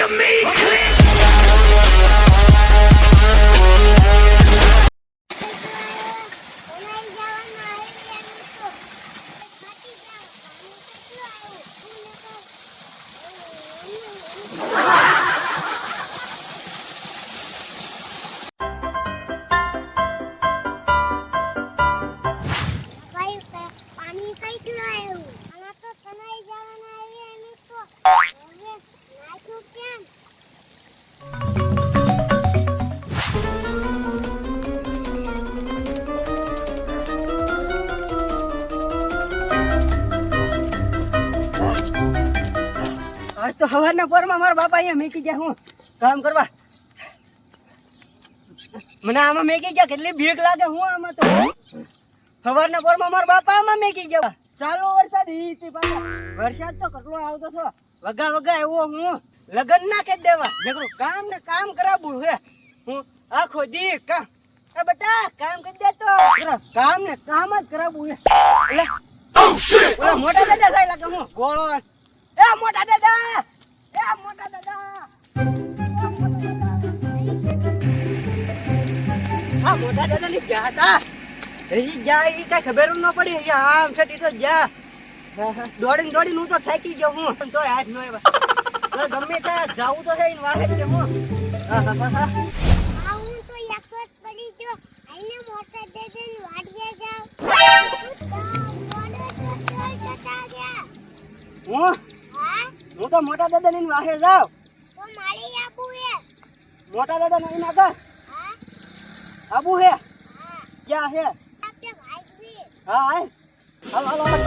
me click. આજ તો સવારના પોરમાં મારા બાપા અહીંયા મેકી ગયા હું કામ કરવા. મને આમાં મેકી ગયા કેટલી બીક લાગે હું આમાં તો. સવારના પોરમાં મારા બાપા આમાં મેકી ગયા. સારો વરસાદ ઈ પાછા વરસાદ તો કેટલો આવતો છો વગા વગા એવો હું લગન ના કે દેવા નકરું કામ ને કામ કરાવું હે હું આખો દી કામ. એ બેટા કામ કરી દે તો કામ ને કામ જ કરાવું હે. એટલે મોટા દાદા થાય લાગે હું ગોળો. એ મોટા દાદા, એ મોટા દાદા, હા મોટા દાદા ની ગયા હતા હજી ગયા એ કઈ ખબર ન પડી. આમ છટી તો જા દોડીને દોડીને હું તો થાકી ગયો હું તો હાથ નો આવ્યા. ગમે ત્યાં જાવું તો છે વાહે કે હું હું તો મોટા દાદા ની વાહે જાવ. મોટા દાદા નહીં નાખા આબુ હે ક્યાં હે? હા હાલ હાલ હાલ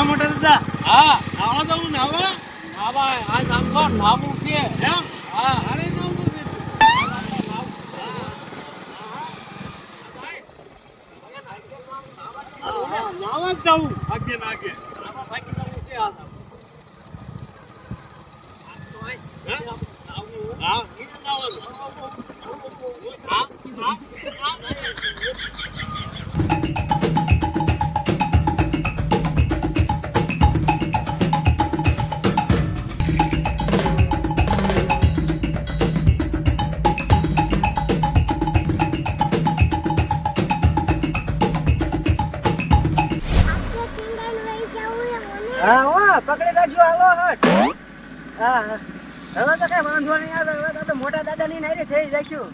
મોટા દાદા હા આવા દઉં નાવા આવા આ સામકો નાવું કે એમ હા અરે નાવું નાવા જાઉં આગે નાગે આવા બાકી તો છે આ હા હા પકડી રાખજો હાલો હટ. હા હવે તો કઈ વાંધો નહીં આવે. હવે તો આપણે મોટા દાદા ની નારી થઈ જઈશું.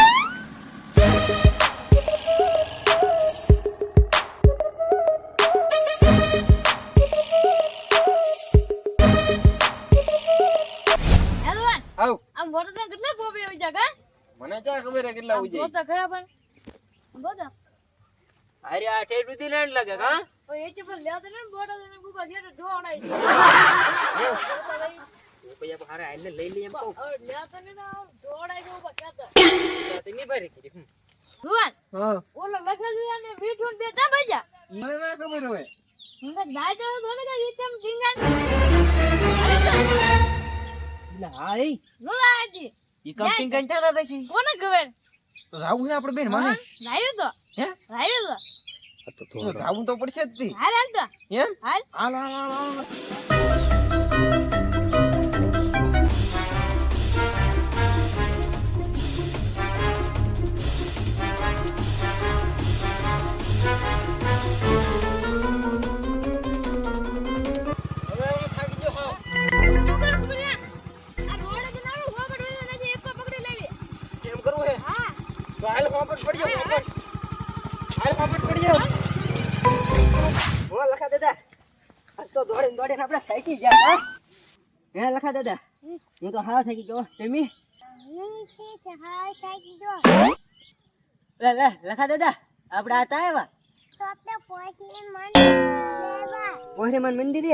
આવ આમ મોટો તો કેટલા પોપે આવી જાગા મને ક્યાં ખબર હે કેટલા ઉજે તો ખરાબ પણ બોદા અરે આ ઠેડ ઉધી લેણ લાગે કા ઓ એ ચે પર લેતો ને મોટો ને ગુબા ઘેર ઢોડાઈ ઓ પૈયા હારે આઈને લઈ લે એમ કહું લેતો ને ઢોડાઈ ગુબા કેતા તે ની ભાઈ રે જુવાન હા ઓલો લખા ને મીઠું બે તા ભાજા મને ના ખબર હોય મને દાઈ તો દોને કે ઈતમ ઢીંગાન હા એ બોલાજી ઈ કંપની કઈ થતા પછી કોને ખબર તો રાવું છે આપણે બેન માને લાવ્યો તો હે લાવ્યો તો રાવું તો પડશે જ તી હાલ હાલ તો એમ હાલ હાલ હાલ હાલ લખા દાદા તો દોડીને દોડીને આપણે થાકી ગયા. હા હે લખા દાદા હું તો હાવ થાકી ગયો. તમે લે લે લખા દાદા આપણે આતા આવ્યા પોહરીમાન મંદિર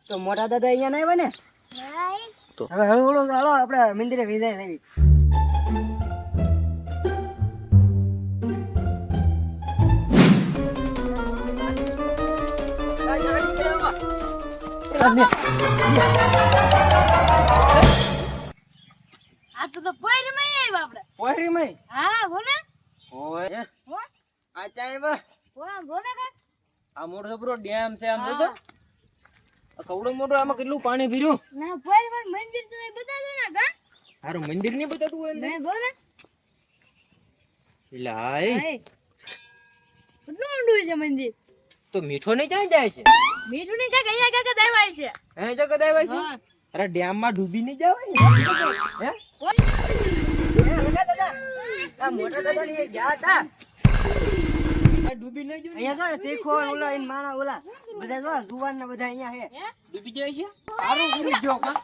તો મોટા દાદા અહીંયા ના આવ્યા ને તો હવે હળો હાલો આપણે મંદિરે વિદાય થઈ. આ તો પોઈર માં આવ્યા આપણે ઓહરી મય હા બોલે ઓય હો આ ચાય બા બોલા બોલે કા આ મોટો સબરો ડેમ છે આમ જોતો આ કવડો મોટો આમાં કેટલું પાણી ભર્યું ના પર મંદિર તો બતા દો ના કા હારું મંદિર નહીં બતાતું હોય ને નહીં બોલે લાય હે કેટલું ઊંડું છે મંદિર તો મીઠો ને ક્યાં જાય છે મીઠું ની કા કયા કાકા દેવાય છે હે જો કદાય ભાઈ હા અરે ડેમ માં ડૂબી નહીં જવાય ને હે લગા દાદા આ મોટા દાદા ની ગયા હતા આ ડૂબી નહીં જો અહીંયા જો દેખો ઓલા ઇન માણા ઓલા બધા જો જુવાન ના બધા અહીંયા હે ડૂબી જાય છે સારું કરી જો કા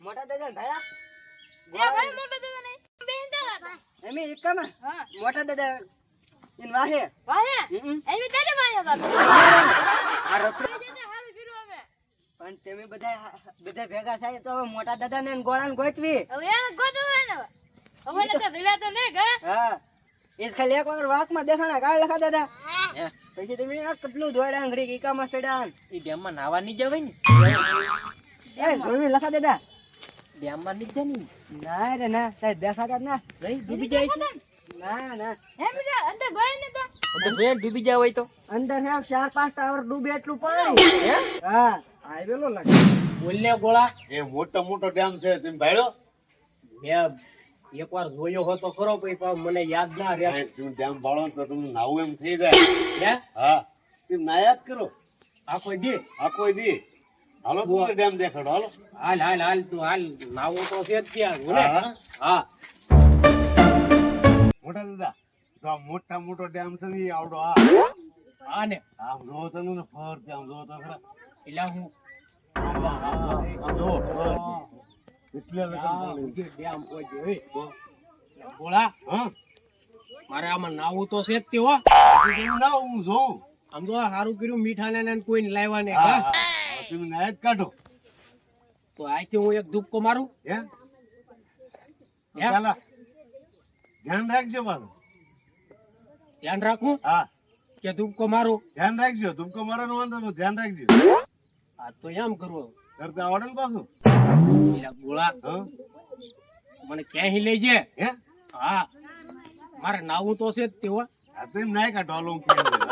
મોટા દાદા ભાડા એ ભાઈ મોટો દાદા નહીં બેંતા હતા એમે એકમાં હા મોટા દાદા ઇન વાહે વાહે હમ. એવી તારે વાહે બાપ આ રખડો બેંતા હાલ ફીરો હવે પણ તમે બધા ભેગા થાય તો હવે મોટા દાદા ને ગોળાને ગોચવી હવે એને ગોતો ને હવે ને તો રીડા તો નહીં કા હા એ ખાલી એક વાર વાક માં દેખાણા કાળ લખા દાદા પછી તમે આ કેટલું દોડા આંગળી કીકામાં સડાન ઈ ડેમ માં નાવા નહીં જવાય ને એ જોઈ લખા દાદા ડેમ માં નહીં જાય ને ના રે ના સાહેબ દેખાતા જ ના નહીં ડૂબી જાય છે ના ના હે બેટા અંદર ગયો ને તો અંદર ડૂબી જાય હોય તો અંદર હે 4-5 ટાવર ડૂબે એટલું પાણી હે હા આવેલો લાગે બોલને ગોળા એ મોટો ડેમ છે તમે ભાડ્યો મેં એકવાર જોયો હતો ખરો પણ મને યાદ ના રહે તમે ડેમ ભાડો તો તમને નાવું એમ થઈ જાય હે હા તમે નાયાદ કરો આખો દી આખો દી હાલો તમને ડેમ દેખાડો હાલો હાલ હાલ હાલ તું હાલ નાવું તો છે જ ત્યાં બોલે હા. હા મોટા દાદા તો આ મોટો ડેમ છે ને ઈ આવડો હા ને આમ જોવો તમે ને ફર આમ જોવો તો ખરા એટલે હું આમ જોવો એટલે લગન પાણી. ડેમ પહોંચ્યો હે ગોળા હા મારે આમાં નાવું તો છે જ તે હો તમે ના હું જોઉં આમ તો સારું કર્યું મીઠાને ને કોઈને લાવ્યા ને હા હા હા. તમે નાયાદ કાઢો તો આથી હું એક ધૂપકો મારું હે તો હે? પેલા ધ્યાન રાખજો પાછું ધ્યાન રાખું હા કે ધૂપકો મારું ધ્યાન રાખજો તુમકો મારવાનો વાંધો નહીં, ધ્યાન રાખજો હા તો એમ કરવું કરતા આવડે ને પાછું એટલે ગોળા હા મને ક્યાંય લઈ જાય હે હા મારે નાવું તો છે જ તે હો આ તો એમ નાય કાઢો હાલો હું કહી દઉં.